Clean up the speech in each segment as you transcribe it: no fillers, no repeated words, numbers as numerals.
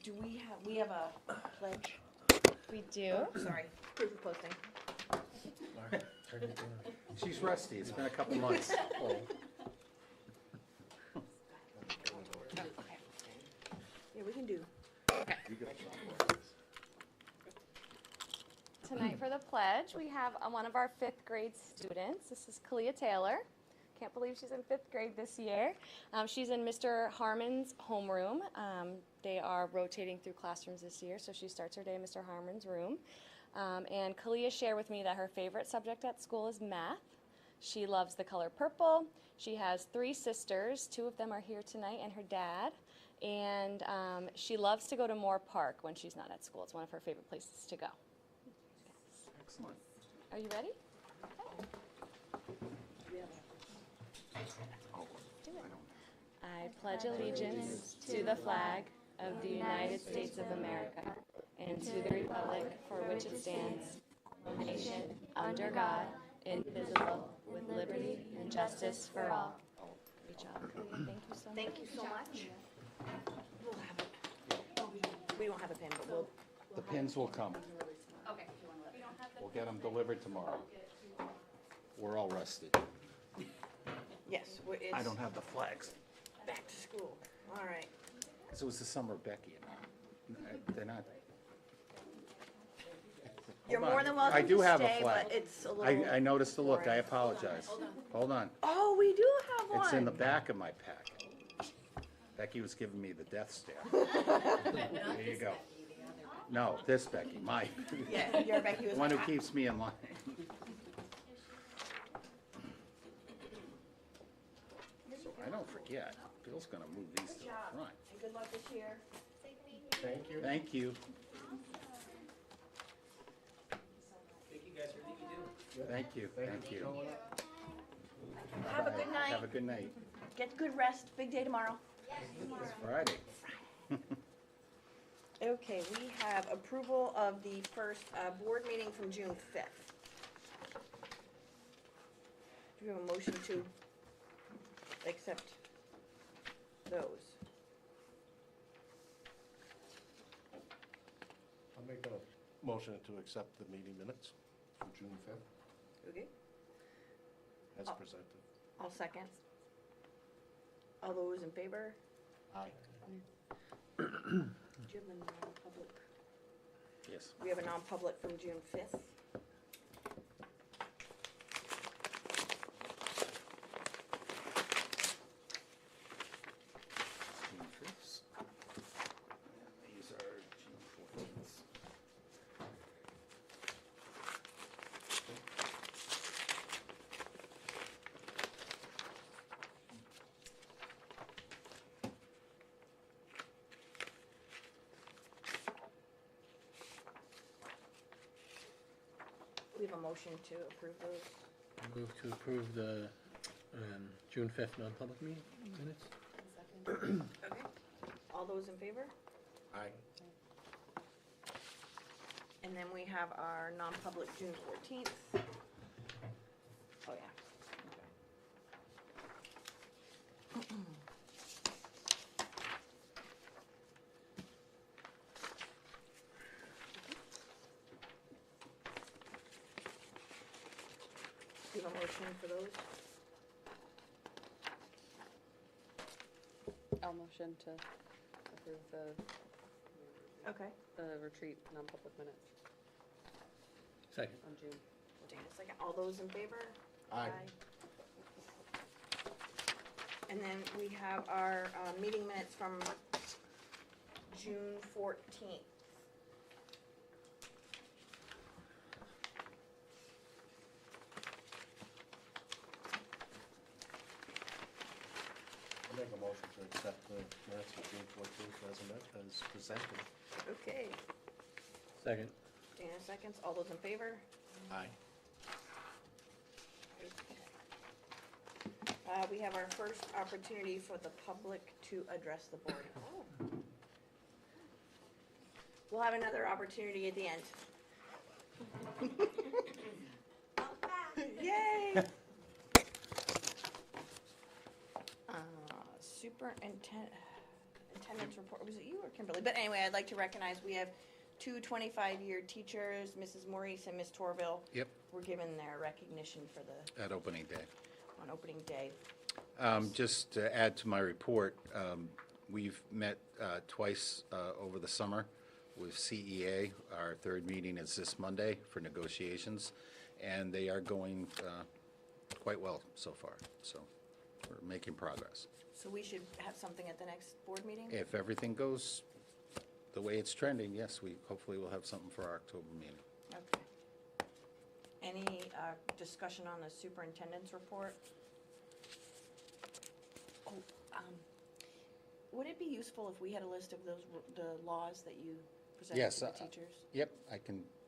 Do we have a pledge? We do. Oh, sorry, proof of posting. She's rusty, it's been a couple months. Oh. Yeah, we can do. Tonight for the pledge, we have one of our 5th grade students. This is Kalia Taylor. Can't believe she's in 5th grade this year. She's in Mr. Harmon's homeroom. They are rotating through classrooms this year, so she starts her day in Mr. Harmon's room. And Kalia shared with me that her favorite subject at school is math. She loves the color purple. She has 3 sisters. 2 of them are here tonight and her dad. And she loves to go to Moore Park when she's not at school. It's one of her favorite places to go. Excellent. Are you ready? I pledge allegiance to the flag of the United States of America and to the republic for which it stands, one nation, under God, indivisible, with liberty and justice for all. Great job, Kalia. Thank you so much. Thank you so much. We'll have it. We don't have a pen, but we'll. The pins will come. Okay. We'll get them delivered tomorrow. We're all rested. Yes, it's I don't have the flags. back to school. All right. So it was the summer of Becky and I. They're not. You're Hold more on. than welcome I do to have a stay, flag. but it's a little. I noticed the look, I boring. apologize. Hold on. Oh, we do have one. It's in the back of my packet. Becky was giving me the death stare. There you go. No, this Becky, my, Yeah, your Becky was. one who keeps me in line. So I don't forget, Bill's gonna move these to the front. And good luck this year. Thank you. Thank you. Thank you guys for everything you do. Thank you, thank you. Have a good night. Have a good night. Get good rest. Big day tomorrow. It's Friday. Okay, we have approval of the first board meeting from June 5th. Do we have a motion to accept those? I'll make a motion to accept the meeting minutes from June 5th Okay, as Oh. presented. I'll second. All those in favor? Aye. Do you have a non-public? Yes. We have a non-public from June 5th. June 5th. These are June 14th. We have a motion to approve those. Move to approve the June 5th non-public meeting minutes. Okay. All those in favor? Aye. And then we have our non-public June 14th. Oh, yeah. Do you have a motion for those? I'll motion to approve Okay. the retreat non-public minutes Second. on June. Dana, second. All those in favor? Aye. And then we have our meeting minutes from June 14th. I'll make a motion to accept the minutes of June 14th as presented. Okay. Second. Dana seconds. All those in favor? Aye. We have our first opportunity for the public to address the board. We'll have another opportunity at the end. Yay! Superintendent superintendent's report, was it you or Kimberly? But anyway, I'd like to recognize, we have two 25-year teachers, Mrs. Maurice and Miss Torville. Yep, Were given their recognition for the, at opening day. on opening day. Just to add to my report, we've met twice over the summer with CEA. Our third meeting is this Monday for negotiations, and they are going quite well so far. So we're making progress. So we should have something at the next board meeting? If everything goes the way it's trending, yes, we hopefully will have something for our October meeting. Okay. Any discussion on the superintendent's report? Oh, would it be useful if we had a list of those, the laws that you presented Yes, to the teachers? Yep,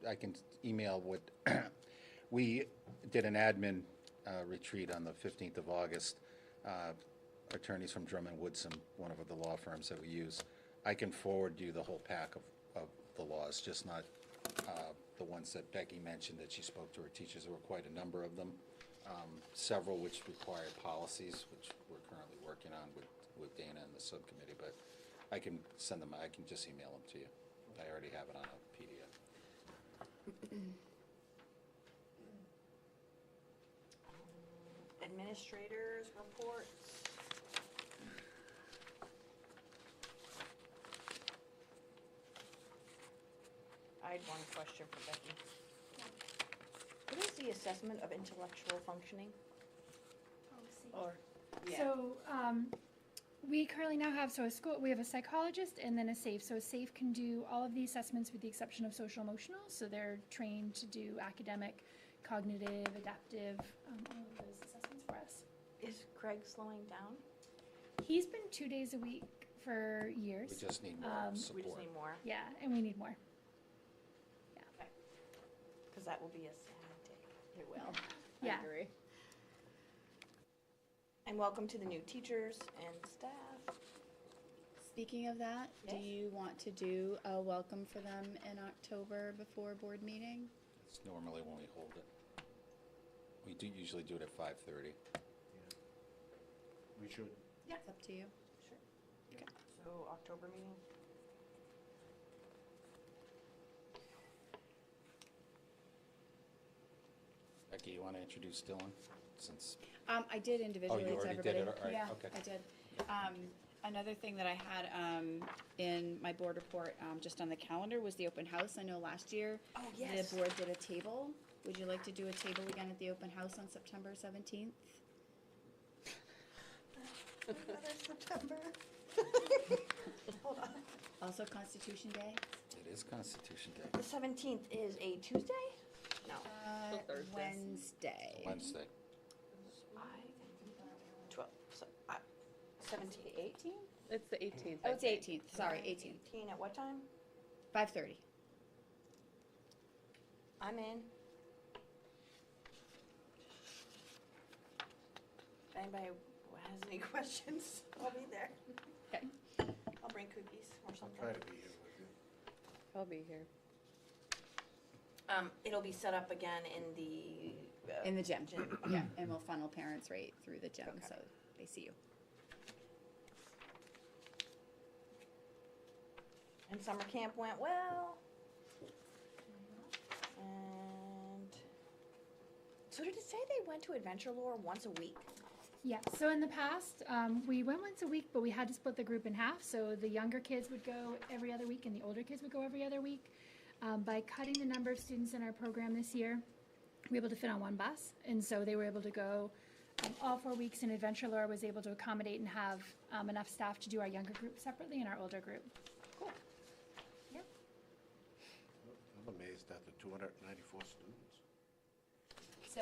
I can email what, we did an admin retreat on the 15th of August. Attorneys from Drummond Woodson, one of the law firms that we use. I can forward you the whole pack of the laws, just not the ones that Becky mentioned that she spoke to her teachers. There were quite a number of them, several which required policies, which we're currently working on with Dana and the subcommittee, but I can send them, I can just email them to you. I already have it on a PDF. Administrators reports. I had one question for Becky. What is the assessment of intellectual functioning? Or, yeah, So, we currently now have, so a school, we have a psychologist and then a SAFE. So a SAFE can do all of the assessments with the exception of social emotional. So they're trained to do academic, cognitive, adaptive, all of those assessments for us. is Craig slowing down? He's been 2 days a week for years. We just need more We just support. need more, Yeah, and we need more. because that will be a sad day. It will. Yeah. I agree. And welcome to the new teachers and staff. Speaking of that, do Yes. you want to do a welcome for them in October before board meeting? It's normally when we hold it. We do usually do it at 5:30. We should. It's up to you. So October meeting? Becky, you want to introduce Dylan, since, I did individually to already everybody. did it? All right, Yeah, okay. I did. Another thing that I had in my board report, just on the calendar, was the open house. I know last year Oh, yes. the board did a table. Would you like to do a table again at the open house on September 17th? Another September. Hold on. Also Constitution Day? It is Constitution Day, The 17th is a Tuesday? No. Thursdays. Wednesday. Wednesday. 17th. 18th? It's the 18th. Oh, it's 18th. Sorry, 18th. 18 at what time? 5:30. I'm in. If anybody has any questions, I'll be there. Okay. I'll bring cookies or I'll something. try to be here with you. I'll be here. It'll be set up again in the. In the gym. Gym. Yeah, and we'll funnel parents right through the gym, Okay. so they see you. And summer camp went well. And so did it say they went to Adventure Lore once a week? Yeah, so in the past, we went once a week, but we had to split the group in half. So the younger kids would go every other week and the older kids would go every other week. By cutting the number of students in our program this year, we were able to fit on one bus. And so they were able to go all 4 weeks, and Adventure Lore was able to accommodate and have enough staff to do our younger group separately and our older group. Cool. I'm amazed at the 294 students. So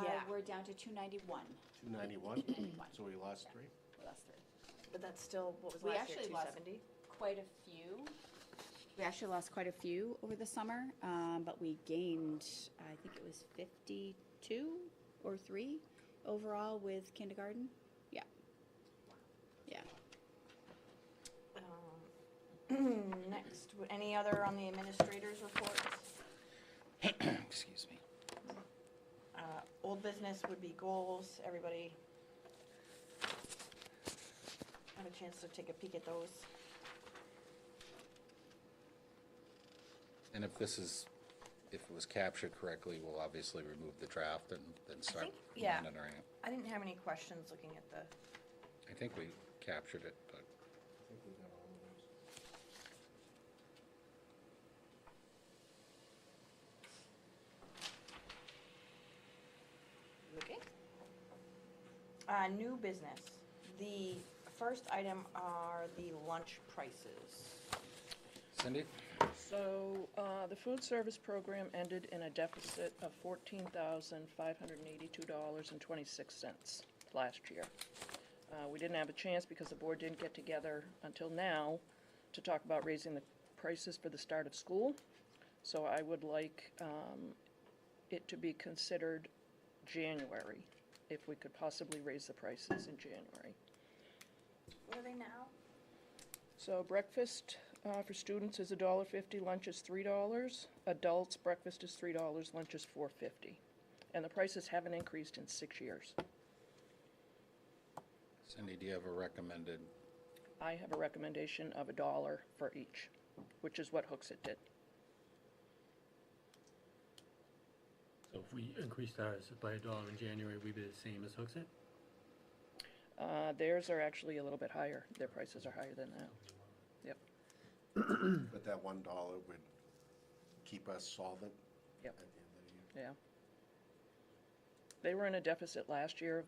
yeah. we're down to 291. 291? So we lost 3? Well, that's three. But that's still, what was We last year, actually lost 270? quite a few. We actually lost quite a few over the summer, but we gained, I think it was 52 or 3 overall with kindergarten. Yeah. Yeah. Next, any other on the administrators' reports? Excuse me. Old business would be goals, everybody have a chance to take a peek at those. And if if it was captured correctly, we'll obviously remove the draft and then start think- yeah. monitoring it. I didn't have any questions looking at the, I think we captured it, but I think we got all of those. okay. New business. The first item are the lunch prices. Cindy? So, the food service program ended in a deficit of $14,582.26 last year. We didn't have a chance because the board didn't get together until now to talk about raising the prices for the start of school. So I would like it to be considered January, if we could possibly raise the prices in January. What are they now? So breakfast for students is $1.50, lunch is $3. Adults, breakfast is $3, lunch is $4.50. And the prices haven't increased in 6 years. Cindy, do you have a recommended? I have a recommendation of $1 for each, which is what Hooksett did. So if we increased ours by $1 in January, we'd be the same as Hooksett? Theirs are actually a little bit higher. Their prices are higher than that. Yep. But that $1 would keep us solvent Yep. at the end of the year. Yeah. They were in a deficit last year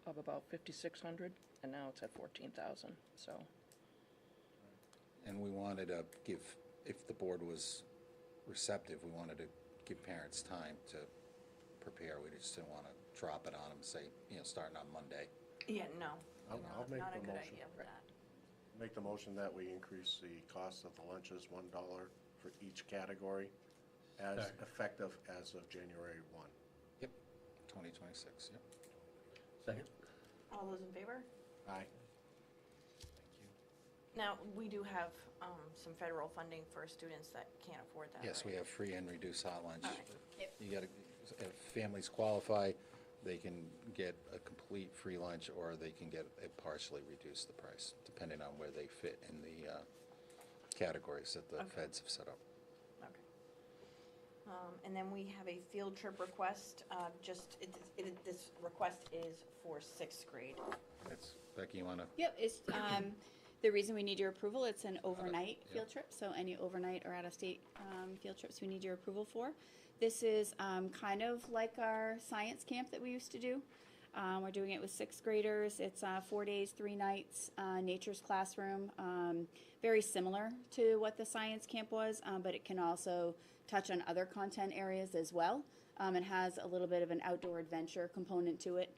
of about 5,600, and now it's at 14,000, so. And we wanted to give, if the board was receptive, we wanted to give parents time to prepare. We just didn't want to drop it on them, say, starting on Monday. Yeah, no. I'll make Not a the good motion. idea with that. Make the motion that we increase the cost of the lunches $1 for each category as Second. effective as of January 1. Yep, 2026, yep. Second? All those in favor? Aye. Now, we do have some federal funding for students that can't afford that, Yes, we right? have free and reduced hot lunch. All right. Yep. You gotta, if families qualify, they can get a complete free lunch, or they can get a partially reduced the price, depending on where they fit in the categories that the Okay. feds have set up. Okay. And then we have a field trip request, this request is for 6th grade. That's, Becky, you wanna? Yep, it's, the reason we need your approval, it's an overnight yeah. field trip, so any overnight or out-of-state field trips we need your approval for. This is kind of like our science camp that we used to do. We're doing it with 6th graders. It's 4 days, 3 nights, nature's classroom. Very similar to what the science camp was, but it can also touch on other content areas as well. It has a little bit of an outdoor adventure component to it.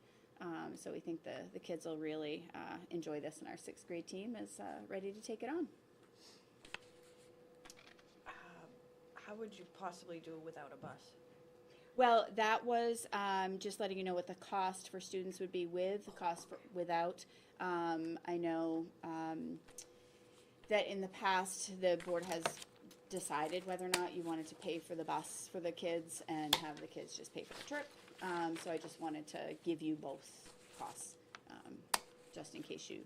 So we think the kids will really enjoy this, and our 6th grade team is ready to take it on. How would you possibly do it without a bus? Well, that was just letting you know what the cost for students would be with, the cost for, without. I know that in the past, the board has decided whether or not you wanted to pay for the bus for the kids and have the kids just pay for the trip. So I just wanted to give you both costs, just in case you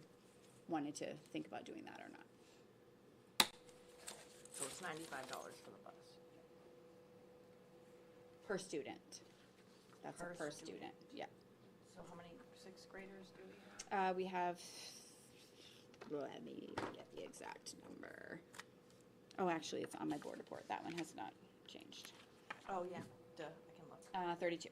wanted to think about doing that or not. So it's $95 for the bus. Per student. That's Per a per student. student, yeah. So how many 6th graders do we have? We have, let me get the exact number. Oh, actually, it's on my board report. That one has not changed. Oh, yeah, duh, I can look. 32.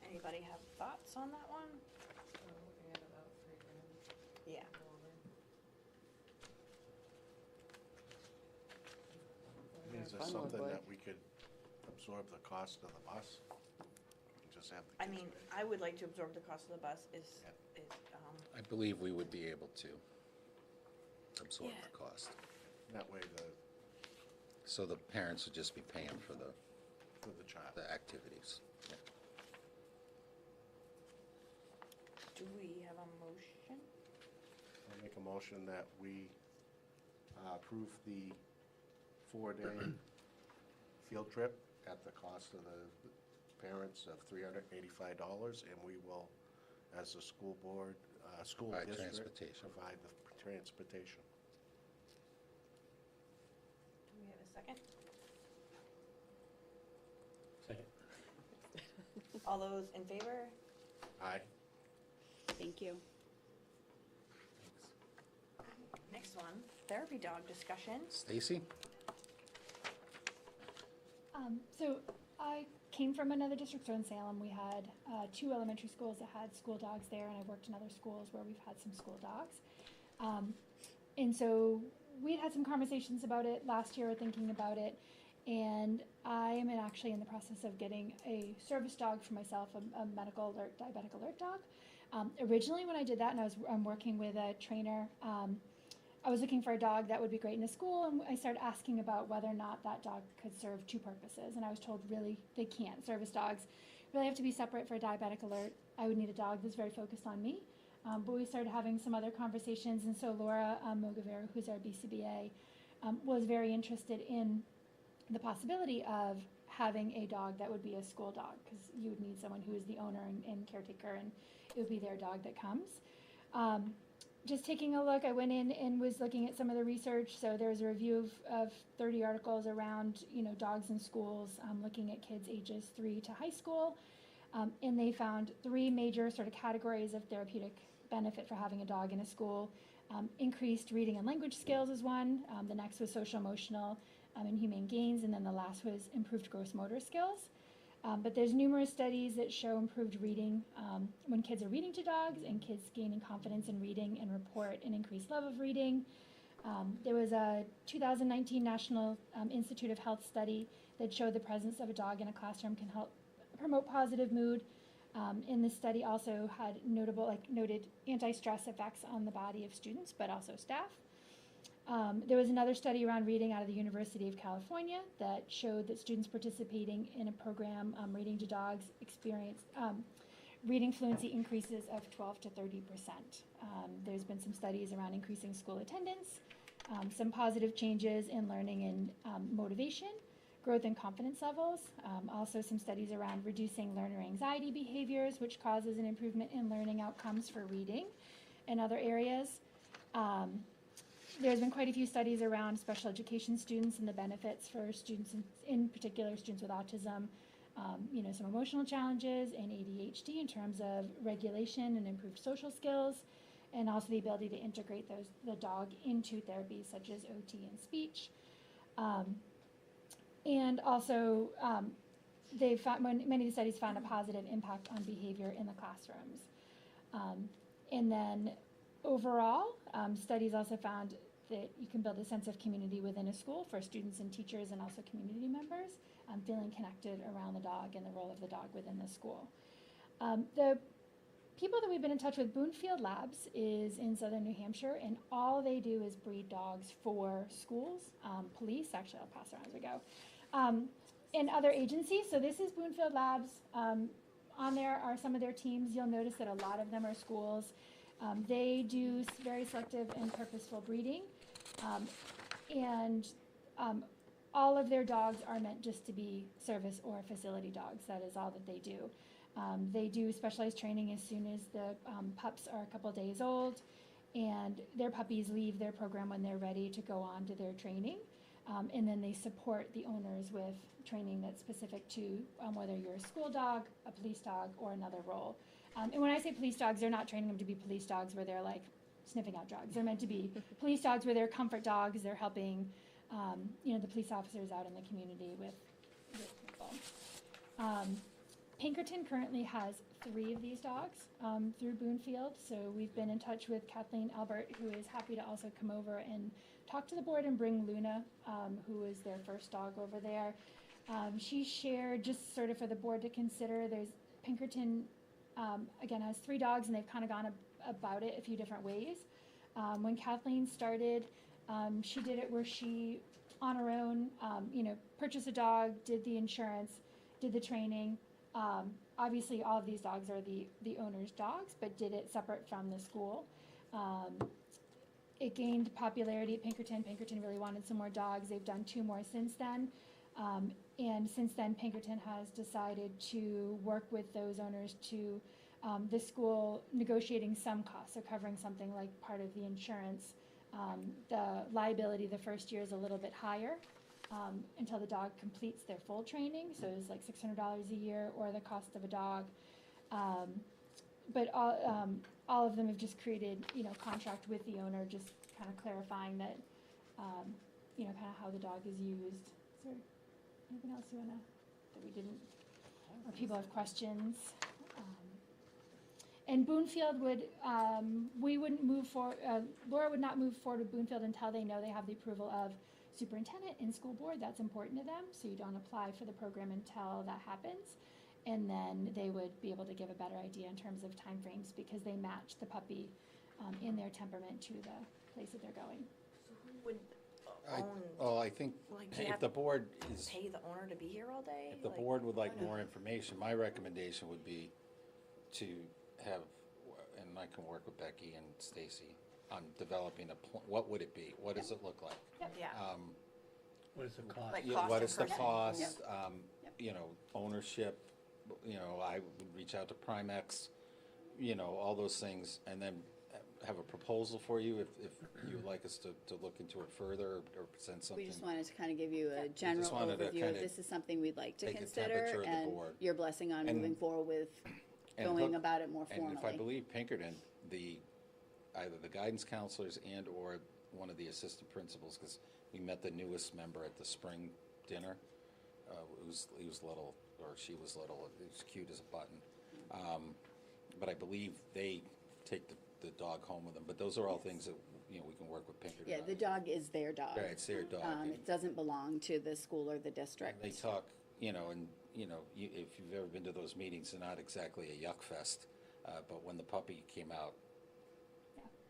Anybody have thoughts on that one? Yeah. I mean, is there something that we could absorb the cost of the bus? And just have the I kids mean, pay? I would like to absorb the cost of the bus is, I believe we would be able to absorb Yeah. the cost. That way So the parents would just be paying for the for the child. activities. Yeah. do we have a motion? I make a motion that we approve the 4-day field trip at the cost of the parents of $385, and we will, as a school board, school Provide district, transportation. provide the transportation. Do we have a second? Second. All those in favor? Aye. Thank you. Next one, therapy dog discussion. Stacy? So I came from another district, so in Salem, we had 2 elementary schools that had school dogs there, and I've worked in other schools where we've had some school dogs. And so we'd had some conversations about it last year, thinking about it, and I am actually in the process of getting a service dog for myself, a medical alert, diabetic alert dog. Originally, when I did that, and I'm working with a trainer, I was looking for a dog that would be great in a school, and I started asking about whether or not that dog could serve 2 purposes, and I was told really they can't. Service dogs really have to be separate for a diabetic alert. I would need a dog that's very focused on me, but we started having some other conversations, and so Laura Mogavera, who's our BCBA, was very interested in the possibility of having a dog that would be a school dog, because you would need someone who is the owner and caretaker, and it would be their dog that comes. Just taking a look, I went in and was looking at some of the research. So there's a review of 30 articles around, dogs in schools, looking at kids ages 3 to high school. And they found 3 major sort of categories of therapeutic benefit for having a dog in a school. Increased reading and language skills is one. The next was social, emotional, and humane gains. And then the last was improved gross motor skills. But there's numerous studies that show improved reading when kids are reading to dogs, and kids gaining confidence in reading and report an increased love of reading. There was a 2019 National Institute of Health study that showed the presence of a dog in a classroom can help promote positive mood. And this study also had noted anti-stress effects on the body of students, but also staff. There was another study around reading out of the University of California that showed that students participating in a program reading to dogs experienced reading fluency increases of 12 to 30%. There's been some studies around increasing school attendance, some positive changes in learning and motivation, growth and confidence levels. Also some studies around reducing learner anxiety behaviors, which causes an improvement in learning outcomes for reading and other areas. There's been quite a few studies around special education students and the benefits for students, in particular students with autism, some emotional challenges and ADHD in terms of regulation and improved social skills, and also the ability to integrate the dog into therapies such as OT and speech. And also, they found, many of the studies found a positive impact on behavior in the classrooms. And then overall, studies also found that you can build a sense of community within a school for students and teachers and also community members, feeling connected around the dog and the role of the dog within the school. The people that we've been in touch with, Boonfield Labs is in southern New Hampshire, and all they do is breed dogs for schools, police, actually I'll pass around as we go, and other agencies. So this is Boonfield Labs. On there are some of their teams. You'll notice that a lot of them are schools. They do very selective and purposeful breeding, and all of their dogs are meant just to be service or facility dogs. That is all that they do. They do specialized training as soon as the pups are a couple days old, and their puppies leave their program when they're ready to go on to their training, and then they support the owners with training that's specific to whether you're a school dog, a police dog, or another role. And when I say police dogs, they're not training them to be police dogs where they're like sniffing out drugs. They're meant to be police dogs where they're comfort dogs. They're helping, the police officers out in the community with people. Pinkerton currently has 3 of these dogs through Boonfield. So we've been in touch with Kathleen Albert, who is happy to also come over and talk to the board and bring Luna, who is their first dog over there. She shared, just sort of for the board to consider, there's Pinkerton, again, has 3 dogs, and they've kind of gone about it a few different ways. When Kathleen started, she did it where she, on her own, purchased a dog, did the insurance, did the training. Obviously, all of these dogs are the owner's dogs, but did it separate from the school. It gained popularity at Pinkerton. Pinkerton really wanted some more dogs. They've done 2 more since then. And since then, Pinkerton has decided to work with those owners to the school negotiating some costs, so covering something like part of the insurance. The liability the first year is a little bit higher until the dog completes their full training, so it's like $600 a year, or the cost of a dog. But all of them have just created, contract with the owner, just kind of clarifying that, kind of how the dog is used. Is there anything else that we didn't, or people have questions? And Boonfield we wouldn't move forward, Laura would not move forward with Boonfield until they know they have the approval of superintendent and school board. That's important to them, so you don't apply for the program until that happens. And then they would be able to give a better idea in terms of timeframes, because they match the puppy in their temperament to the place that they're going. Would own, Well, I think like, do you if have the to board is, pay the owner to be here all day? if the Like, board would like more information, my recommendation would be to have, and I can work with Becky and Stacy on developing what would it be? What does it look like? Yeah, What is the cost? Like Yeah, cost what and is the person. cost, ownership, I would reach out to Primex, all those things, and then have a proposal for you if you'd like us to look into it further or present something. We just wanted to kind of give you a general wanted to overview. kinda This is something we'd like to take the consider, temperature of the and board. your blessing on And- moving forward with and going hook- about it more And if I formally. believe Pinkerton, either the guidance counselors and/or one of the assistant principals, because we met the newest member at the spring dinner. He was little, or she was little, he was cute as a button. But I believe they take the dog home with them, but those are all things that, we can work with Pinkerton Yeah, on. the dog is their dog. Right, it's their dog. It doesn't belong to the school or the district. They talk, if you've ever been to those meetings, they're not exactly a yuck fest, but when the puppy came out,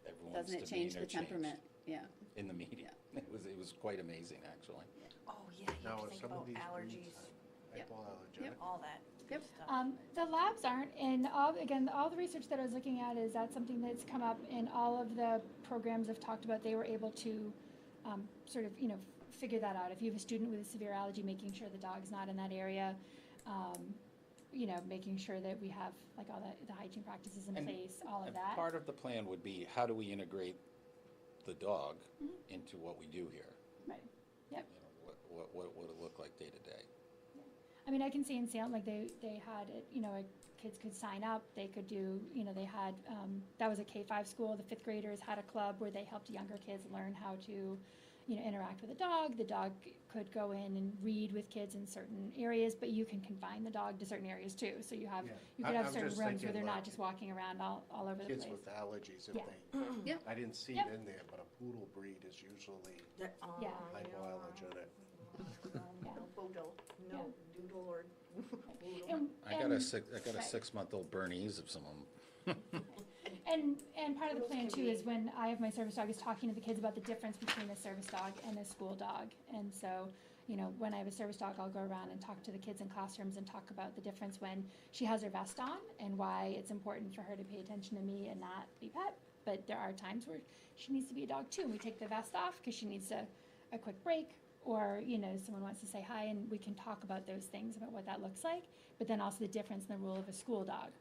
everyone's Doesn't it change the demeanor changed temperament? Yeah. in the meeting. Yeah. It was quite amazing, actually. oh, yeah, you Now, have to are think some of about these allergies, breeds Yep. hypoallergenic? all that Yep. stuff. The labs aren't, and all the research that I was looking at is that's something that's come up in all of the programs I've talked about. They were able to sort of, figure that out. If you have a student with a severe allergy, making sure the dog's not in that area, making sure that we have like all the hygiene practices in And- place, all of And that. part of the plan would be, how do we integrate the dog into what we do here? Right. Yep. What would it look like day to day? I mean, I can see in Salem, like they had it, kids could sign up, they could do, they had, that was a K-5 school, the fifth graders had a club where they helped younger kids learn how to, interact with the dog. The dog could go in and read with kids in certain areas, but you can confine the dog to certain areas too. So you Yeah. could have I'm certain just rooms where thinking they're not like just walking around all over the Kids place. with allergies, if Yeah. they, Yep. I didn't see Yep. it in there, but a poodle breed is usually That, Yeah. hypoallergenic. No poodle, no doodle or And, I got a and- 6-month-old Bernese of someone. And part of the plan too is when I have my service dog is talking to the kids about the difference between a service dog and a school dog. And so, when I have a service dog, I'll go around and talk to the kids in classrooms and talk about the difference when she has her vest on and why it's important for her to pay attention to me and not be pet. But there are times where she needs to be a dog too, and we take the vest off because she needs a quick break, or someone wants to say hi, and we can talk about those things, about what that looks like, but then also the difference in the role of a school dog.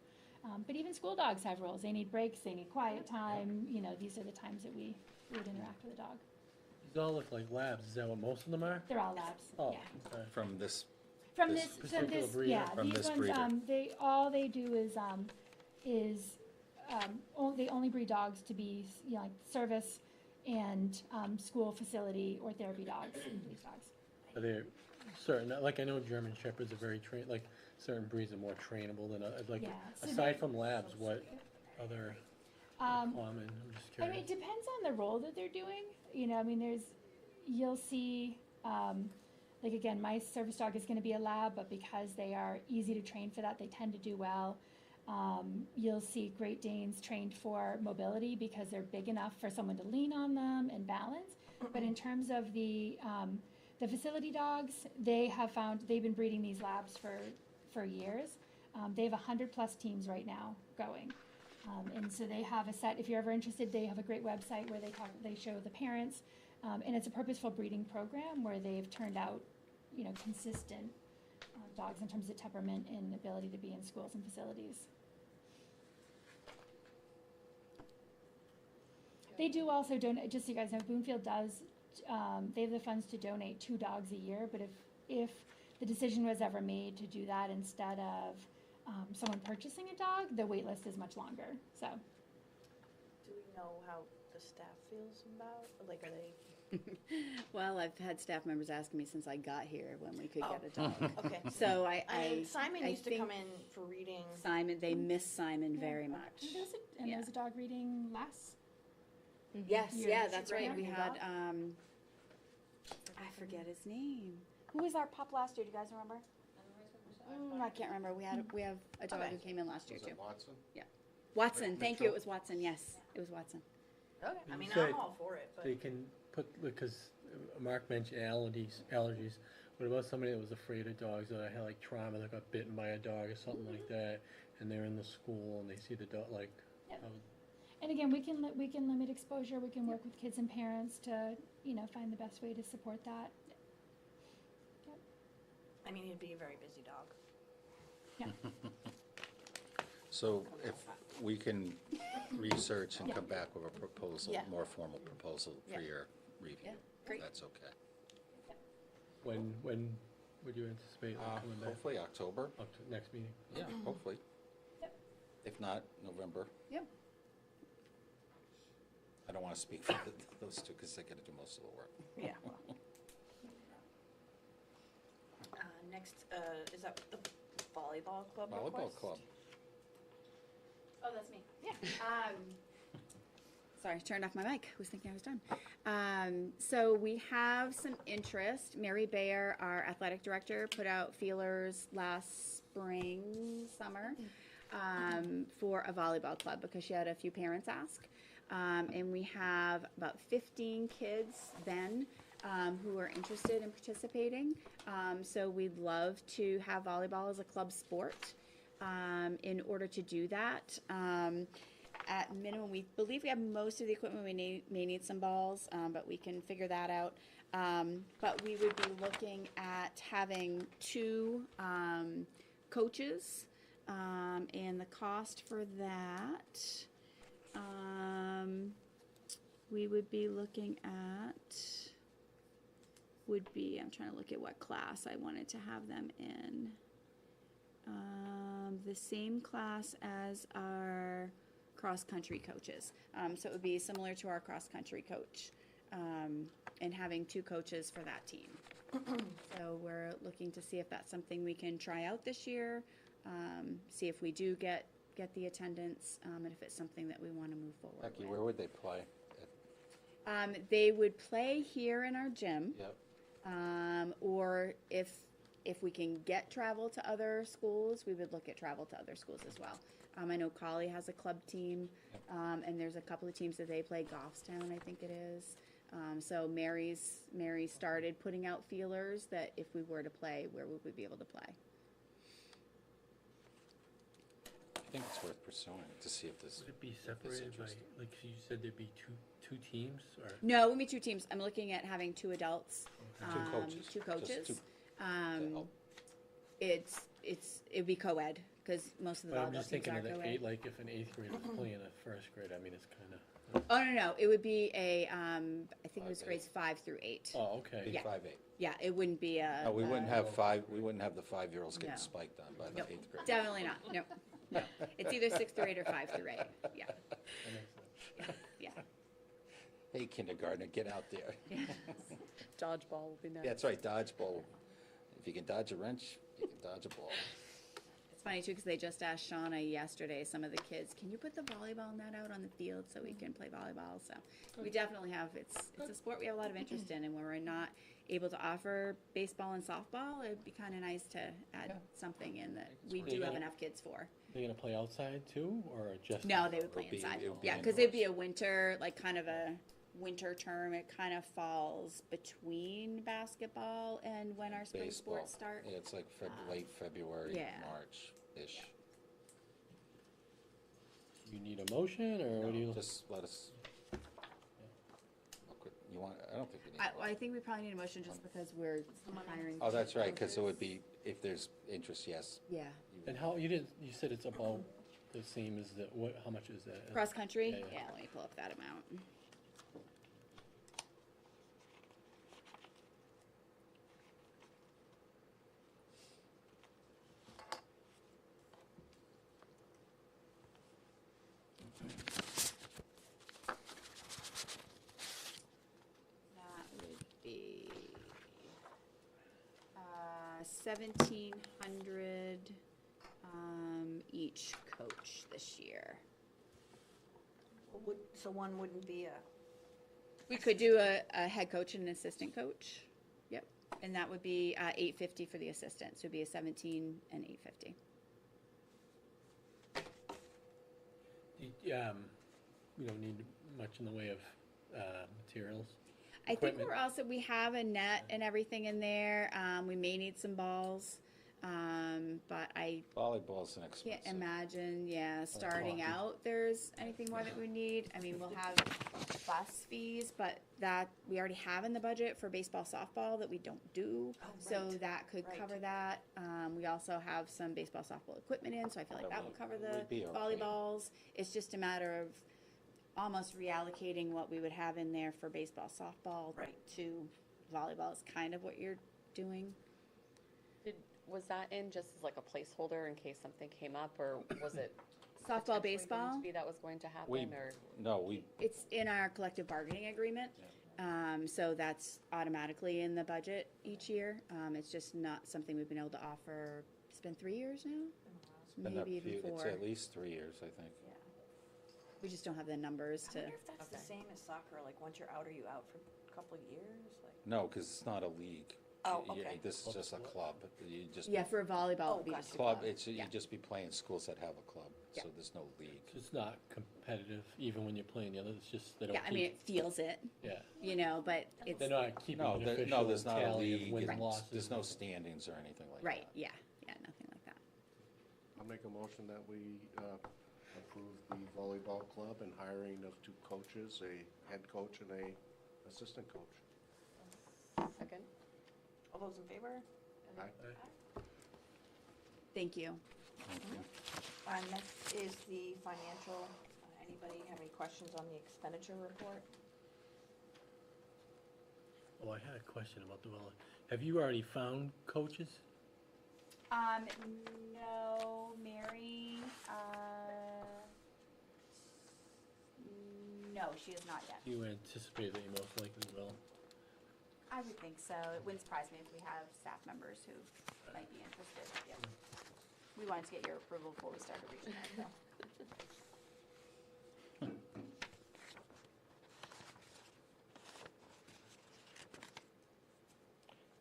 But even school dogs have rules. They need breaks, they need quiet time, these are the times that we would interact with a dog. These all look like labs. Is that what most of them are? They're all labs, Oh, yeah. okay. From this, From This this, particular breeder? yeah, From these this ones, breeder. all they do is they only breed dogs to be, like service and, school facility or therapy dogs, these dogs. Are there certain, like I know German Shepherds are very trained, like certain breeds are more trainable than others. Like, Yeah, so aside they- from labs, what other common, I'm just I mean, curious. it depends on the role that they're doing. You'll see, like again, my service dog is gonna be a lab, but because they are easy to train for that, they tend to do well. You'll see Great Danes trained for mobility because they're big enough for someone to lean on them and balance. But in terms of the facility dogs, they've been breeding these labs for years. They have 100+ teams right now going. And so they have a set, if you're ever interested, they have a great website where they show the parents. And it's a purposeful breeding program where they've turned out, consistent dogs in terms of temperament and ability to be in schools and facilities. They do also donate, just so you guys know, Boonfield does, they have the funds to donate 2 dogs a year, but if the decision was ever made to do that instead of someone purchasing a dog, the wait list is much longer, so. Do we know how the staff feels about, like, are they? Well, I've had staff members asking me since I got here when we could get a Oh, dog. okay. So I mean, Simon used to think come in for reading. Simon, they miss Simon Yeah. very And much. there was a dog reading last. Yes, Yeah. yeah, Did that's you bring right. a We new had, dog? I forget his name. Who was our pup last year? Do you guys remember? I can't remember. We have a dog Okay. who came in last year Was too. it Watson? Watson, thank you. Mitchell? It was Watson. Yes, it was Watson. Okay, I You mean, said I'm all for it, but. They can put, because Mark mentioned allergies. What about somebody that was afraid of dogs, that had like trauma, that got bitten by a dog or something like that, and they're in the school and they see the dog, like, Yep. how- And again, we can limit exposure. We can work with kids and parents to, find the best way to support that. I mean, he'd be a very busy dog. So if we can research and Yeah. come back with a proposal, Yeah. more formal proposal for Yeah. your review. Yeah, great. That's okay. when would you anticipate them coming back? Hopefully October, Up to next meeting? yeah, hopefully. Yep. If not, November. Yep. I don't want to speak for those two because they gotta do most of the work. Yeah. Next, is that the volleyball club Volleyball request? club. Oh, that's me. Yeah. Sorry, I turned off my mic. I was thinking I was done. So we have some interest. Mary Bayer, our athletic director, put out feelers last summer, for a volleyball club because she had a few parents ask. And we have about 15 kids then who are interested in participating. So we'd love to have volleyball as a club sport. In order to do that, at minimum, we believe we have most of the equipment. We may need some balls, but we can figure that out. But we would be looking at having 2 coaches, and the cost for that, we would be looking at, I'm trying to look at what class I wanted to have them in. The same class as our cross-country coaches. So it would be similar to our cross-country coach, and having 2 coaches for that team. So we're looking to see if that's something we can try out this year, see if we do get the attendance, and if it's something that we want to move forward Becky, with. where would they play? They would play here in our gym. Yep. Or if we can get travel to other schools, we would look at travel to other schools as well. I know Collie has a club team, and there's a couple of teams that they play. Goffstown, I think it is. So Mary started putting out feelers that if we were to play, where would we be able to play? I think it's worth pursuing to see if this. Would it be if it's separated by, interesting. like you said, there'd be two teams, or? No, it would be 2 teams. I'm looking at having 2 adults, Two coaches. 2 Just coaches. two to help. It'd be co-ed because most of the But I'm volleyball just teams thinking are of the co-ed. like if an 8th grader was playing a 1st grade, I mean, it's kind of, Oh, no, it would be I think it was 5-8. grades 5 through 8. oh, okay. Be Yeah. 5-8. Yeah, it wouldn't be a. No, we wouldn't have okay. we wouldn't have the 5-year-olds getting No. spiked on by the Nope, 8th grade. definitely not. No. It's either 6th through 8 or 5 through 8. Yeah, That makes sense. yeah. Hey, kindergartner, get out there. Dodgeball will be next. Yeah, that's right, dodgeball. If you can dodge a wrench, you can dodge a ball. It's funny too because they just asked Shauna yesterday, some of the kids, can you put the volleyball net out on the field so we can play volleyball? So we definitely have, it's a sport we have a lot of interest in, and when we're not able to offer baseball and softball, it'd be kind of nice to add something in that we do have enough kids for. They're gonna play outside too, or just? No, they would play It would be- inside. it would be Yeah, because it'd be indoors. a winter, like kind of a winter term. It kind of falls between basketball and when our spring Baseball. sports start. Yeah, it's like late February, yeah. March-ish. You need a motion, or what do you? Just let us, You want, I don't think we need. I think we probably need a motion just because we're hiring. Oh, that's right, because it would be, if there's interest, yes. Yeah. And how, you said it's about the same as the, how much is that? Cross-country? Yeah, yeah. Yeah, let me pull up that amount. That would be 1,700 each coach this year. So one wouldn't be a, We could do a head coach and an assistant coach. Yep. And that would be $850 for the assistant. So it'd be a 17 and $850. We don't need much in the way of materials. I think Equipment. we're also, we have a net and everything in there. We may need some balls. But I Volleyball's an can't expensive. imagine, starting hockey. out, there's anything more that we need. I mean, we'll have bus fees, but that, we already have in the budget for baseball, softball that we don't do. So right, that could right. cover that. We also have some baseball, softball equipment in, so I feel like that would cover the Would be okay. volleyballs. It's just a matter of almost reallocating what we would have in there for baseball, softball Right. to volleyball is kind of what you're doing. Was that in just as like a placeholder in case something came up, or was it Softball, potentially going baseball? to be that was going to happen, We, or? no, we, It's in our collective bargaining agreement, so that's automatically in the budget each year. It's just not something we've been able to offer, it's been 3 years now? been a Maybe even few, it's 4. at least 3 years, I think. We just don't have the numbers I to, wonder if that's the Okay. same as soccer, like once you're out, are you out for a couple of years? Like, No, because it's not a league. Oh, You- okay. This is just a club. You just. yeah, for volleyball, it'd be gotcha. just a Club, club. it's, Yeah. you'd just be playing schools that have a club, Yeah. so there's no league. It's not competitive, even when you're playing the other, it's just, they don't Yeah, I mean, keep, it feels it, yeah. but it's, They're not keeping No, an there, official no, there's not a tally of league, wins and and losses. there's no standings or anything like that. right, yeah, nothing like that. I'll make a motion that we approve the volleyball club and hiring of 2 coaches, a head coach and a assistant coach. Second? all those in favor? Aye. Thank you. Next is the financial, anybody have any questions on the expenditure report? Oh, I had a question about the volley. Have you already found coaches? No, Mary, no, she is not yet. You anticipate that you most likely will. I would think so. It wouldn't surprise me if we have staff members who might be interested, yeah. We wanted to get your approval before we started reaching out, though.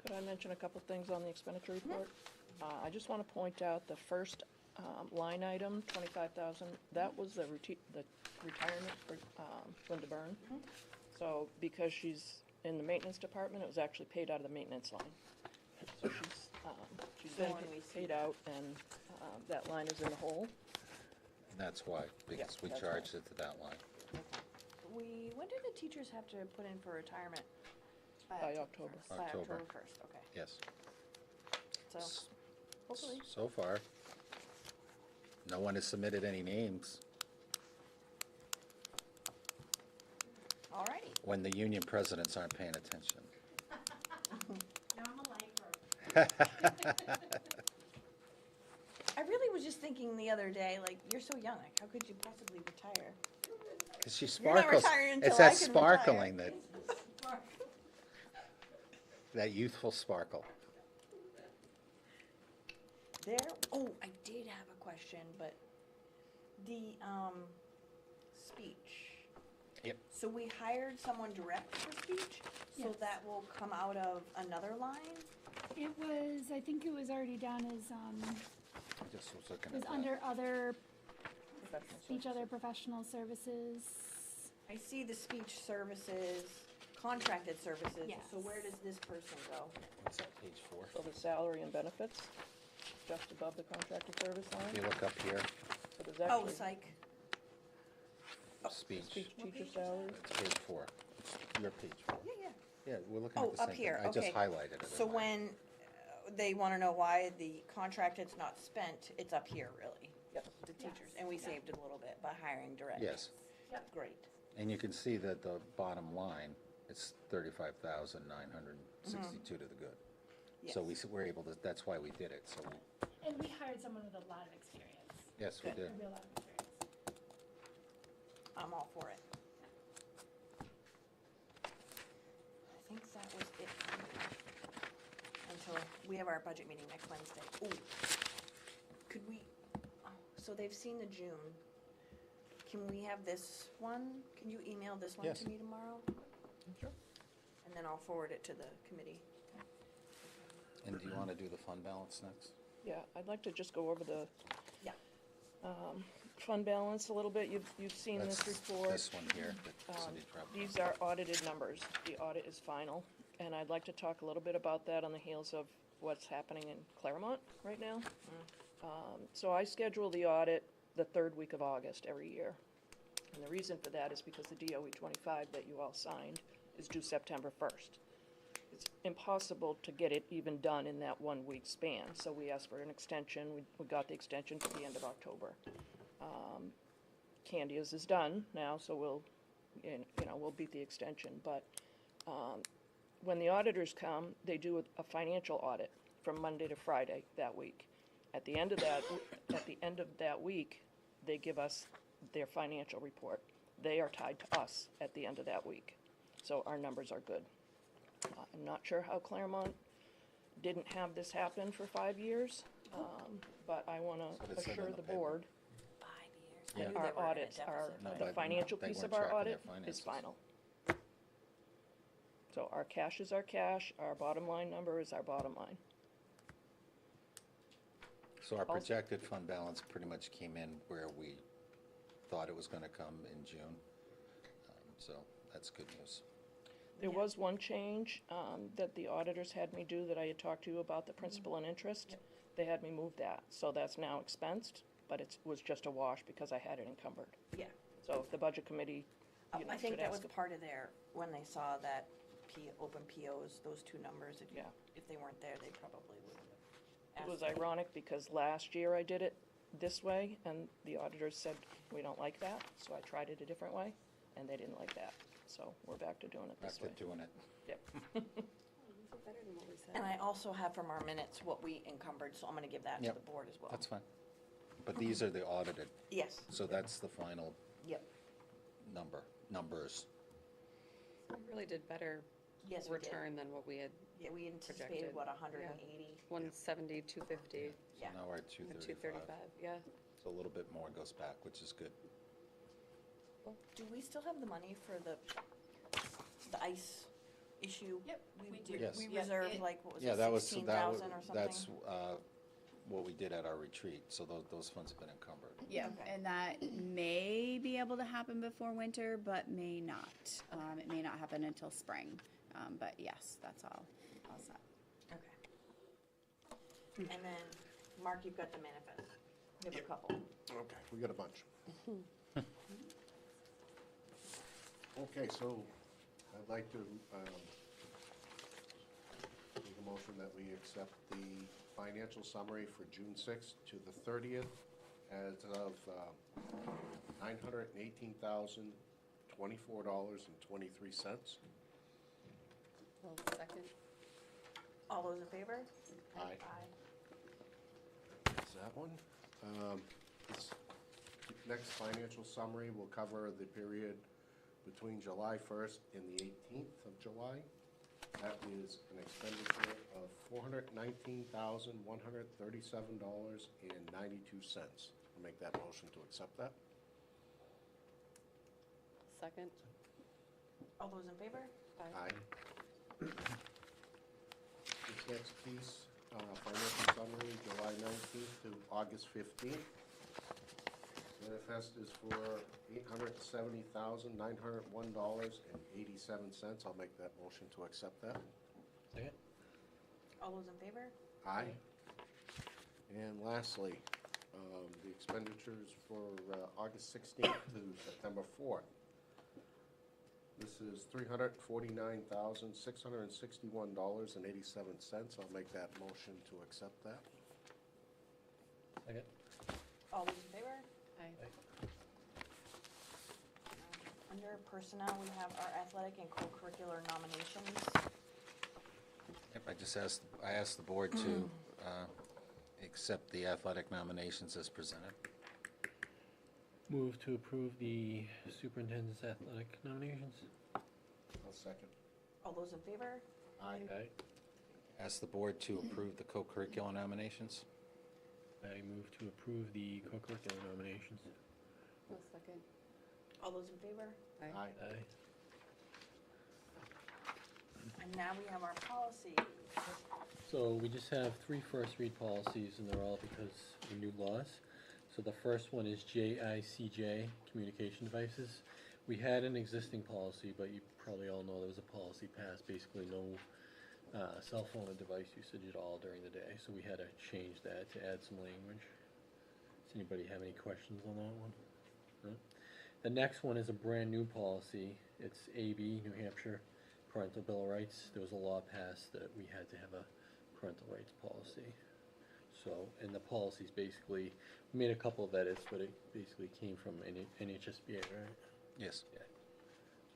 Could I mention a couple things on the expenditure report? I just want to point out the first line item, 25,000, that was the retirement for Linda Byrne. So because she's in the maintenance department, it was actually paid out of the maintenance line. So she's So been when we see paid out, and that line is in the hole. And that's why, because we that's charged it to that line. When do the teachers have to put in for retirement? By October. By October. October 1st, okay. Yes. So, hopefully. So far, no one has submitted any names. All righty. When the union presidents aren't paying attention. Now I'm a lifer. I really was just thinking the other day, like, you're so young, like, how could you possibly retire? Because she You're not sparkles. retiring until It's I that can sparkling, that youthful sparkle. There, oh, I did have a question, but the, speech. Yep. So we hired someone direct for speech, so Yes. that will come out of another line? It was, I think it was already done as, I just was looking it was at that. under other, Professional speech, services. other professional services. I see the speech services, contracted services. Yes. So where does this person go? What's that, page 4? So the salary and benefits, just above the contracted service If line. you look up here, So there's Oh, actually psych. speech, speech What teacher page is that? salary. it's page 4. your page 4. Yeah. Yeah, we're looking Oh, at the up same thing. here, I just okay. highlighted it. So in mine. when they wanna know why the contract is not spent, it's up here, really. Yep. The teachers, and we saved it a little bit by hiring direct. Yes, Great. and you can see that the bottom line, it's 35,962 to the good. So Yes. we're able to, that's why we did it, so, And we hired someone with a lot of experience, yes, we Good. did. a real lot of experience. I'm all for it. I think that was it for me. Until we have our budget meeting next Wednesday. Ooh. Could we, oh, so they've seen the June. Can we have this one? Can you email this one Yes. to me tomorrow? Sure. And then I'll forward it to the committee. And do you want to do the fund balance next? Yeah, I'd like to just go over the Yeah. fund balance a little bit. You've seen this That's report. this one here that Cindy dropped. These are audited numbers. The audit is final, and I'd like to talk a little bit about that on the heels of what's happening in Claremont right now. So I schedule the audit the third week of August every year. And the reason for that is because the DOE 25 that you all signed is due September 1st. It's impossible to get it even done in that 1 week span, so we asked for an extension. We got the extension to the end of October. Candia's is done now, so we'll beat the extension, but when the auditors come, they do a financial audit from Monday to Friday that week. At the end of that week, they give us their financial report. They are tied to us at the end of that week, so our numbers are good. I'm not sure how Claremont didn't have this happen for 5 years, but I want That's what it to said assure in the the paper. board 5 years. Yeah. I knew they our were in a audits, deficit, No, but- the but financial they piece weren't of our tracking their audit is finances. final. So our cash is our cash, our bottom line number is our bottom line. So our Also- projected fund balance pretty much came in where we thought it was going to come in June. So that's good news. There Yeah. was one change that the auditors had me do that I had talked to you about, the principal and interest. Yep. They had me move that, so that's now expensed, but it was just a wash because I had it encumbered. Yeah. So if the budget committee, I think should that was ask. part of their, when they saw that open POs, those two numbers, Yeah. if they weren't there, they probably would have It asked. was ironic because last year I did it this way and the auditors said, we don't like that, so I tried it a different way and they didn't like that. So we're back to doing it this After way. doing it. Yep. Better than what we said. And I also have from our minutes what we encumbered, so I'm gonna give that to Yep. the board as well. That's fine. But these are the audited, Yes, so that's the final yep, numbers. We really did better yes, we did. return than what we had, Yeah, we anticipated, projected. what, 180? 170, 250, So Yeah. now we're at and 235. 235, yeah. So a little bit more goes back, which is good. Do we still have the money for the ice issue? Yep, we do. Yes. We Yep, reserved it- like, what was Yeah, it, that was, 16,000 or something? that's what we did at our retreat, so those funds have been encumbered. Yeah, Okay. and that may be able to happen before winter, but may not. It may not happen until spring, but yes, that's all set. Okay. And then, Mark, you've got the manifest. You have a couple. Okay, we got a bunch. Okay, so I'd like to make a motion that we accept the financial summary for June 6th to the 30th as of $918,024.23. Well, second. All those in favor? Aye. Is that one? This next financial summary will cover the period between July 1st and the 18th of July. That is an expenditure of $419,137.92. I'll make that motion to accept that. Second. All those in favor? Aye. This next piece, financial summary, July 19th to August 15th. Manifest is for $870,901.87. I'll make that motion to accept that. Second? All those in favor? Aye. And lastly, the expenditures for August 16th to September 4th. This This is $349,661.87. I'll make that motion to accept that. Second. All those in favor? Aye. Under personnel, we have our athletic and co-curricular nominations. Yep, I asked the board to accept the athletic nominations as presented. Move to approve the superintendent's athletic nominations. I'll second. All those in favor? Aye. Aye. Ask the board to approve the co-curricular nominations. I move to approve the co-curricular nominations. I'll second. All those in favor? Aye. Aye. Aye. And now we have our policy. So we just have 3 first read policies, and they're all because of new laws. So the first one is JICJ, communication devices. We had an existing policy, but you probably all know there was a policy passed, basically no cell phone or device usage at all during the day. So we had to change that to add some language. Does anybody have any questions on that one? No? The next one is a brand new policy. It's AB, New Hampshire, Parental Bill of Rights. There was a law passed that we had to have a parental rights policy. So, and the policy's basically, we made a couple of edits, but it basically came from NHSBA, right? Yes. Yeah.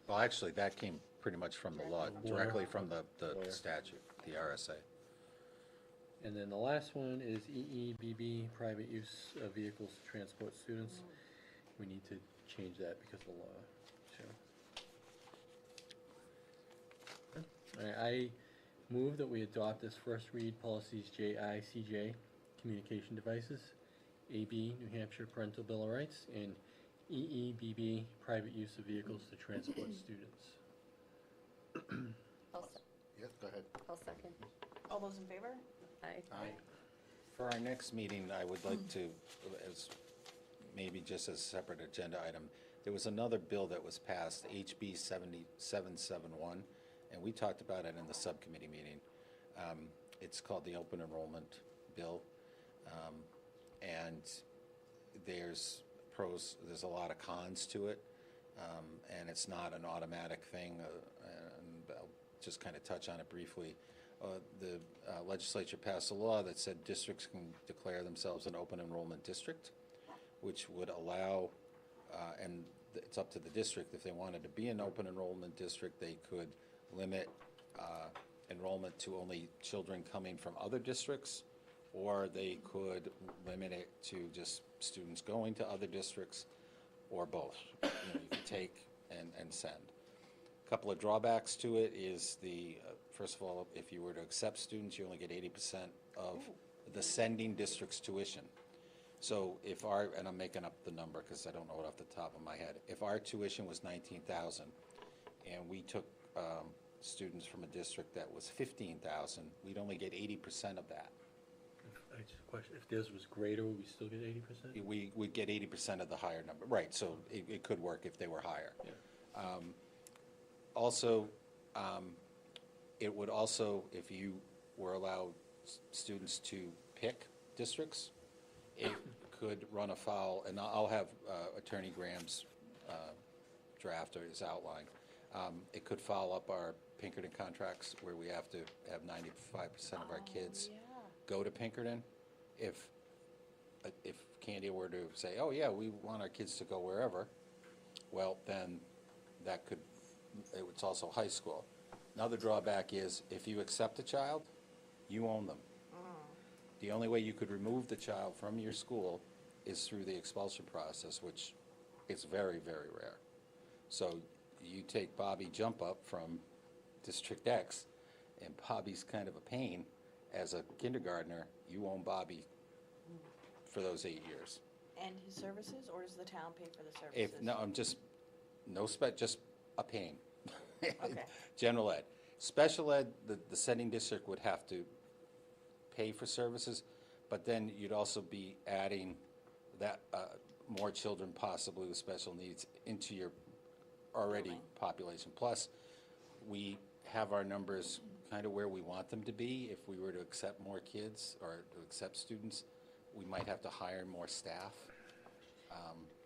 Well, actually, that came pretty much from the law, directly from the Lawyer. statute, the RSA. And then the last one is EEBB, private use of vehicles to transport students. We need to change that because of the law, so. I move that we adopt as first read policies JICJ, communication devices, AB, New Hampshire Parental Bill of Rights, and EEBB, private use of vehicles to transport students. Yes, go ahead. I'll second. All those in favor? Aye. Aye. For our next meeting, I would like to, as maybe just as a separate agenda item, there was another bill that was passed, HB 7771, and we talked about it in the subcommittee meeting. It's called the Open Enrollment Bill, and there's pros, there's a lot of cons to it, and it's not an automatic thing, and I'll just kind of touch on it briefly. The legislature passed a law that said districts can declare themselves an open enrollment district, which would allow, and it's up to the district, if they wanted to be an open enrollment district, they could limit enrollment to only children coming from other districts, or they could limit it to just students going to other districts, or both. You know, you can take and send. A couple of drawbacks to it is first of all, if you were to accept students, you only get 80% of the sending district's tuition. So if and I'm making up the number because I don't know it off the top of my head, if our tuition was $19,000 and we took students from a district that was $15,000, we'd only get 80% of that. I just question, if theirs was greater, would we still get 80%? We would get 80% of the higher number, right? So it could work if they were higher. Yeah. Also, it would also, if you were allowed students to pick districts, it could run afoul, and I'll have Attorney Graham's draft or his outline. It could foul up our Pinkerton contracts where we have to have 95% of our kids go to Pinkerton. If Candia were to say, oh yeah, we want our kids to go wherever, well, then that could, it's also high school. Another drawback is if you accept a child, you own them. The only way you could remove the child from your school is through the expulsion process, which is very, very rare. So you take Bobby Jump Up from District X, and Bobby's kind of a pain. As a kindergartner, you own Bobby for those 8 years. And his services, or does the town pay for the services? Just a pain. Okay. General ed. Special ed, the sending district would have to pay for services, but then you'd also be adding that more children possibly with special needs into your already Building. population. Plus, we have our numbers kind of where we want them to be. If we were to accept more kids or to accept students, we might have to hire more staff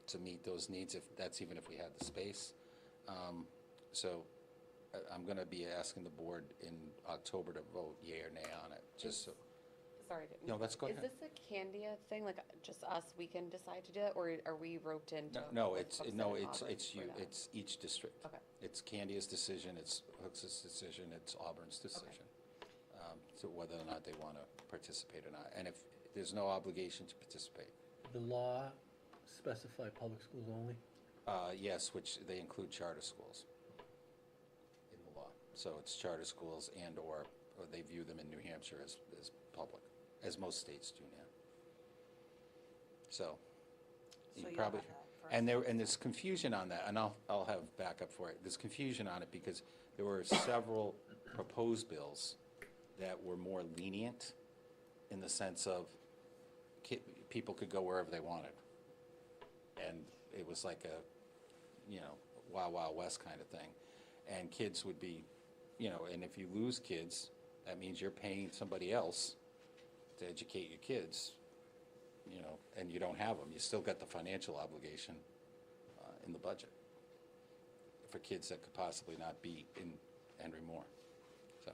to meet those needs, even if we had the space. So I'm going to be asking the board in October to vote yea or nay on it, just so. Sorry. No, let's go Is ahead. this a Candia thing, like just us, we can decide to do it, or are we roped into? No, with it's, Hooksett no, and it's, Auburn it's for you, that? it's each district. Okay. It's Candia's decision, it's Hooks's decision, it's Auburn's decision, so whether or not they want to participate or not. And if, there's no obligation to participate. The law specify public schools only? Yes, which they include charter schools in the law. So it's charter schools or they view them in New Hampshire as public, as most states do now. So, you So you'll probably, have that first. and there's confusion on that, and I'll have backup for it. There's confusion on it because there were several proposed bills that were more lenient in the sense of people could go wherever they wanted. And it was like a, Wild Wild West kind of thing. And kids would be, and if you lose kids, that means you're paying somebody else to educate your kids, and you don't have them. You still got the financial obligation in the budget for kids that could possibly not be in Henry Moore. So,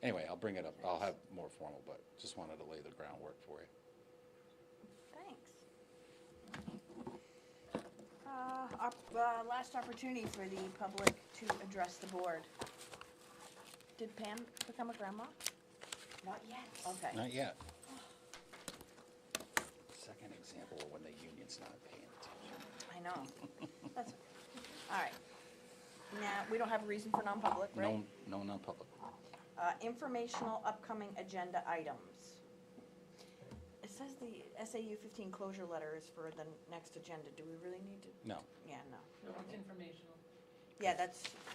anyway, I'll bring it up. I'll have more formal, but just wanted to lay the groundwork for you. Last opportunity for the public to address the board. Did Pam become a grandma? Not yet. Okay. Not yet. Second example of when the union's not paying attention. I know. That's, all right. Now, we don't have a reason for non-public, right? No, non-public. Informational upcoming agenda items. It says the SAU 15 closure letter is for the next agenda. Do we really need to? No. Yeah, no. No, it's informational. Yeah,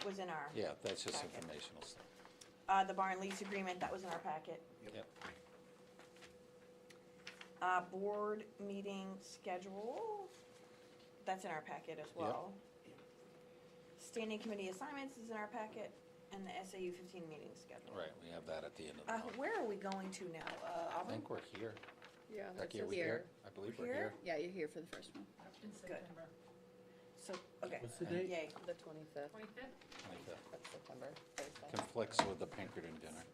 was in our. Yeah, that's just Packet. informational stuff. The barn lease agreement, that was in our packet. Yep. Board meeting schedule, that's in our packet as well. Standing committee assignments is in our packet, and the SAU 15 meeting schedule. Right, we have that at the end of the month. Where are we going to now? I Auburn? think we're here. Yeah, Becky, that's are we here? I believe we're Here? here. Yeah, you're here for the first one. In September. So, okay, What's the date? yay. the 25th, 25th? Like of September, Thursday. conflicts with the Pinkerton dinner.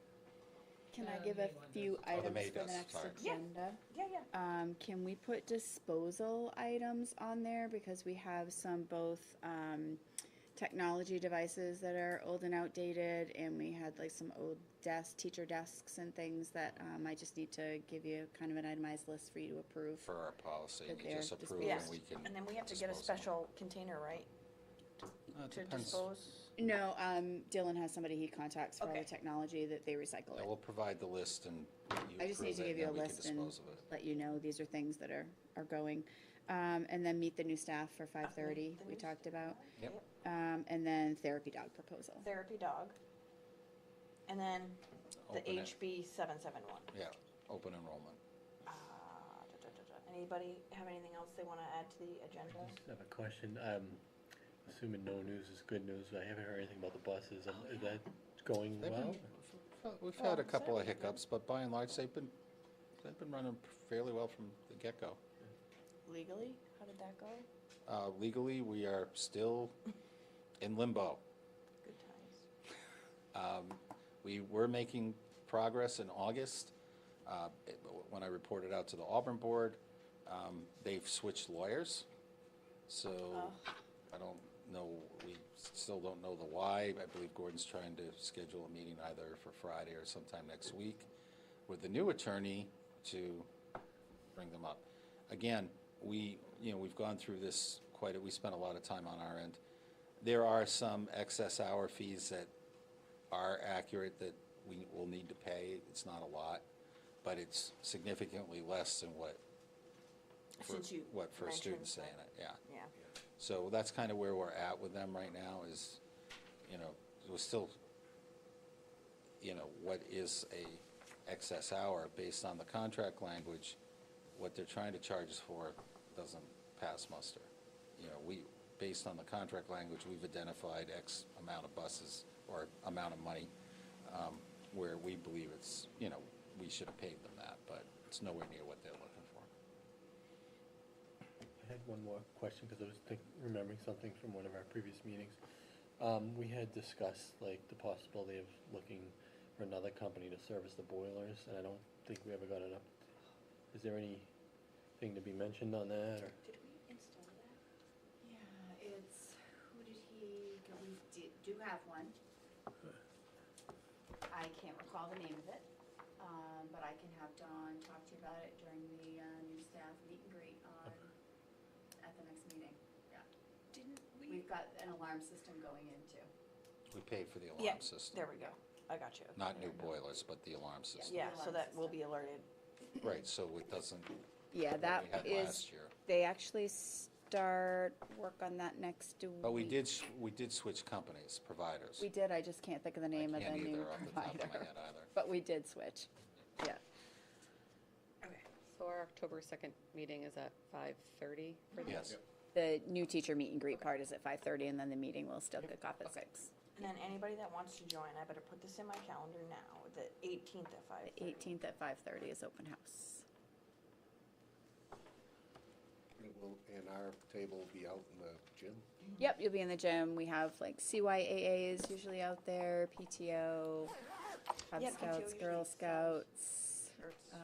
Can I The give a May one few does. Oh, the items May for the does, next sorry. Yeah. agenda? Yeah. Can we put disposal items on there, because we have some both, technology devices that are old and outdated, and we had like some old teacher desks and things that, I just need to give you kind of an itemized list for you to approve. For our policy, That you they're just approve Yeah, and we can. and then we have to get a dispose them. special container, right? It To depends. dispose? No, Dylan has somebody he contacts for all the Okay. technology that they recycle Yeah, it. we'll provide the list and you I just need approve to it, give you a then we can list and dispose of it. let you know these are things that are going. And then meet the new staff for 5:30, the we new talked about. Yep. And then therapy dog proposal. Therapy dog. And then the Open it. HB 771. Yeah, open enrollment. Anybody have anything else they want to add to the agenda? I just have a question. Assuming no news is good news, I haven't heard anything about the buses. Is that going They've well? We've had a couple of hiccups, but by and large, they've been running fairly well from the get-go. Legally, how did that go? Legally, we are still in limbo. Good times. We were making progress in August. When I reported out to the Auburn board, they've switched lawyers. So I don't know, we still don't know the why. I believe Gordon's trying to schedule a meeting either for Friday or sometime next week with the new attorney to bring them up. Again, we've gone through this we spent a lot of time on our end. There are some excess hour fees that are accurate that we will need to pay. It's not a lot, but it's significantly less than what Since you for a mentioned student saying that. it, yeah. Yeah. So that's kind of where we're at with them right now is, we're still, what is a excess hour based on the contract language, what they're trying to charge us for doesn't pass muster. Based on the contract language, we've identified X amount of buses or amount of money where we believe it's, we should have paid them that, but it's nowhere near what they're looking for. I had one more question because I was remembering something from one of our previous meetings. We had discussed like the possibility of looking for another company to service the boilers, and I don't think we ever got it up. Is there anything to be mentioned on that, or? Did we install that? Yeah, it's, who did he, we do have one. I can't recall the name of it, but I can have Dawn talk to you about it during the new staff meet and greet at the next meeting. Yeah. Didn't We've got an alarm system going in too. We paid for the Yeah, alarm system. there we go. I got you. Not new boilers, but the alarm system. Yeah, so alarm that will system. be alerted. Right, so it doesn't, Yeah, what that we had is, last year. they actually start work on that next week. But we did switch companies, providers. We did, I just can't think of the name of the I can't new either off the top of my provider. head either. But we did switch, yeah. Okay. So our October 2nd meeting is at 5:30 for the Yes. The new teacher meet and greet part is at 5:30, and then the meeting will still kick off at 6. And then anybody that wants to join, I better put this in my calendar now, the 18th at 5:30. The 18th at 5:30 is open house. And our table will be out in the gym. Yep, you'll be in the gym. We have like CYAA is usually out there, PTO, Cub Yeah, PTO Scouts, usually Girl sells Scouts. shirts.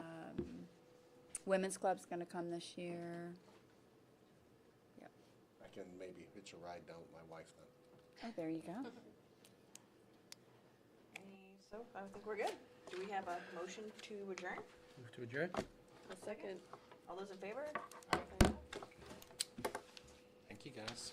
Women's Club's gonna come this year. Yep. I can maybe hitch a ride down with my wife then. Oh, there you go. So I think we're good. Do we have a motion to adjourn? Move to adjourn? A second. All those in favor? Thank you, guys.